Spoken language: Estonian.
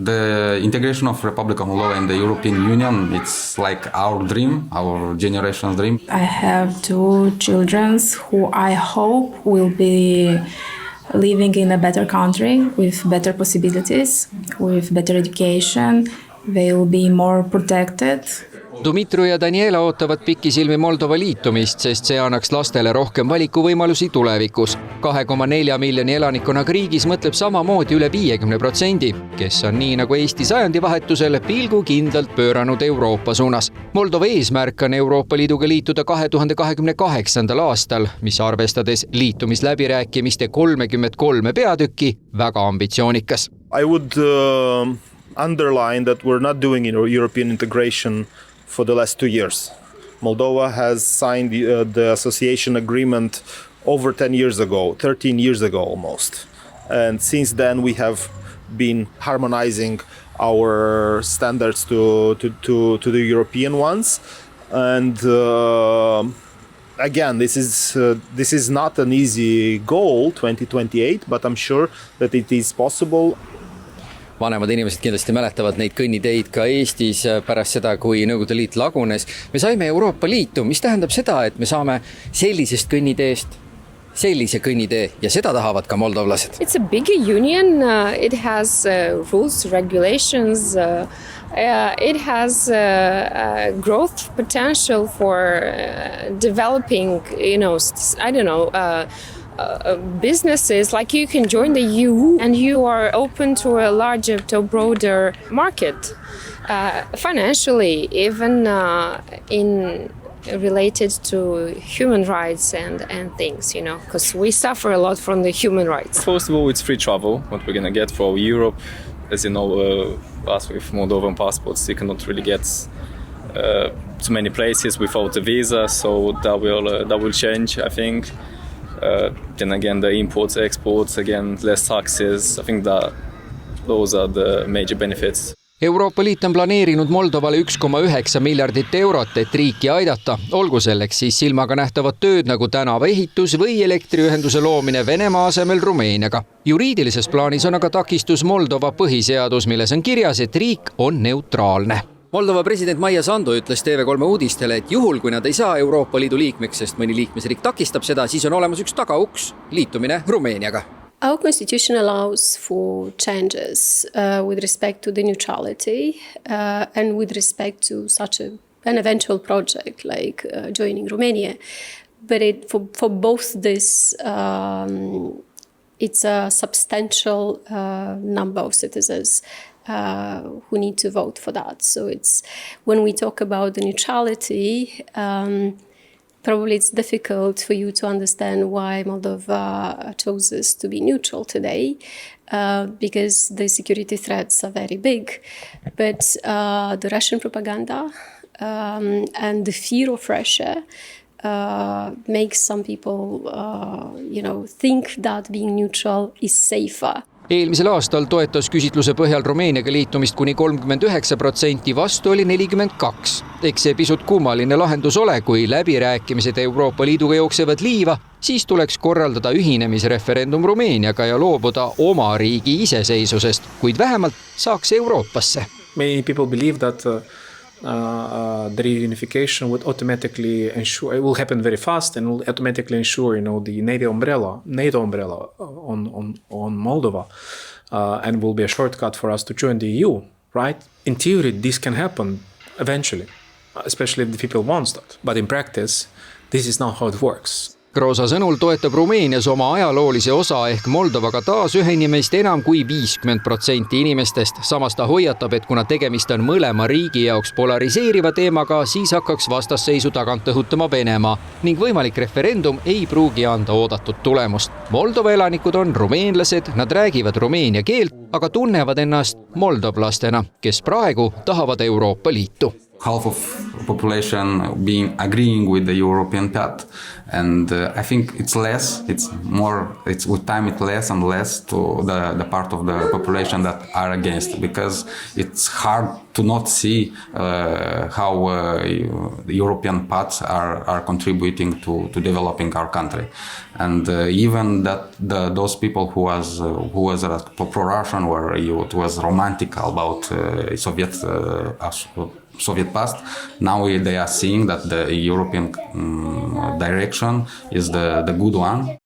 The integration of Republic of Moldova in the European Union, it's like our dream, our generation's dream. I have 2 children who I hope will be living in a better country with better possibilities, with better education. They will be more protected. Dumitru ja Daniela ootavad pikisilmi Moldova liitumist, sest see annaks lastele rohkem valikuvõimalusi tulevikus. 2,4 miljoni elanikunaga riigis mõtleb samamoodi üle 50%, kes on nii nagu Eesti sajandivahetusel pilgu kindlalt pööranud Euroopa suunas. Moldova eesmärk on Euroopa Liiduga liituda 2028. aastal, mis arvestades liitumisläbirääkimiste 33 peatükki väga ambitsioonikas. I would underline that we're not doing European integration for the last 2 years. Moldova has signed the association agreement over 10 years ago, 13 years ago almost. And since then we have been harmonizing our standards to the European ones. And again, this is not an easy goal, 2028, but I'm sure that it is possible. Vanemad inimesed kindlasti mäletavad neid kõnniteid ka Eestis pärast seda, kui Nõukogude Liit lagunes. Me saime Euroopa Liitu, mis tähendab seda, et me saame sellisest kõnniteest sellise kõnnitee ja seda tahavad ka moldovlased. It's a big union. It has rules, regulations. It has growth potential for developing, businesses. Like you can join the EU and you are open to a larger, to broader market, financially, even in related to human rights and things, because we suffer a lot from the human rights. First of all, it's free travel, what we're going to get for Europe. As you know, us with Moldovan passports, you cannot really get to many places without a visa, so that will change, I think. Then again, the imports, exports, again, less taxes. I think that those are the major benefits. Euroopa Liit on planeerinud Moldovale 1,9 miljardit eurot, et riiki aidata. Olgu selleks siis silmaga nähtavad tööd nagu tänava ehitus või elektriühenduse loomine Venemaa asemel Rumeeniaga. Juriidilises plaanis on aga takistus Moldova põhiseadus, milles on kirjas, et riik on neutraalne. Moldova president Maia Sandu ütles TV3 uudistele, et juhul, kui nad ei saa Euroopa Liidu liikmeks, sest mõni liikmesriik takistab seda, siis on olemas üks tagauks, liitumine Rumeeniaga. Our constitution allows for changes with respect to the neutrality and with respect to such an eventual project like joining Romania. But for both this, it's a substantial number of citizens who need to vote for that. So it's when we talk about the neutrality, probably it's difficult for you to understand why Moldova chooses to be neutral today, because the security threats are very big. But the Russian propaganda and the fear of Russia makes some people, think that being neutral is safer. Eelmisel aastal toetas küsitluse põhjal Rumeeniaga liitumist kuni 39%, vastu oli 42%. Eks see pisut kummaline lahendus ole, kui läbirääkimised Euroopa Liiduga jooksevad liiva, siis tuleks korraldada ühinemisreferendum Rumeeniaga ja loobuda oma riigi iseseisvusest, kuid vähemalt saaks Euroopasse. Many people believe that the reunification would automatically ensure, it will happen very fast and will automatically ensure, the NATO umbrella on Moldova, and will be a shortcut for us to join the EU, right? In theory, this can happen eventually, especially if the people want that. But in practice, this is not how it works. Groza sõnul toetab Rumeenias oma ajaloolise osa ehk Moldovaga taas ühinemist enam kui 50% inimestest. Samas ta hoiatab, et kuna tegemist on mõlema riigi jaoks polariseeriva teemaga, siis hakkaks vastasseisu tagant õhutama Venemaa ning võimalik referendum ei pruugi anda oodatud tulemust. Moldova elanikud on rumeenlased, nad räägivad rumeenia keelt, aga tunnevad ennast moldovlastena, kes praegu tahavad Euroopa Liitu. half of population being agreeing with the European path, and I think it's less. It's more. It's with time it's less and less to the part of the population that are against, because it's hard to not see how the European paths are contributing to developing our country, and even that those people who was pro-Russian, where it was romantic about Soviet past, now they are seeing that the European direction is the good one.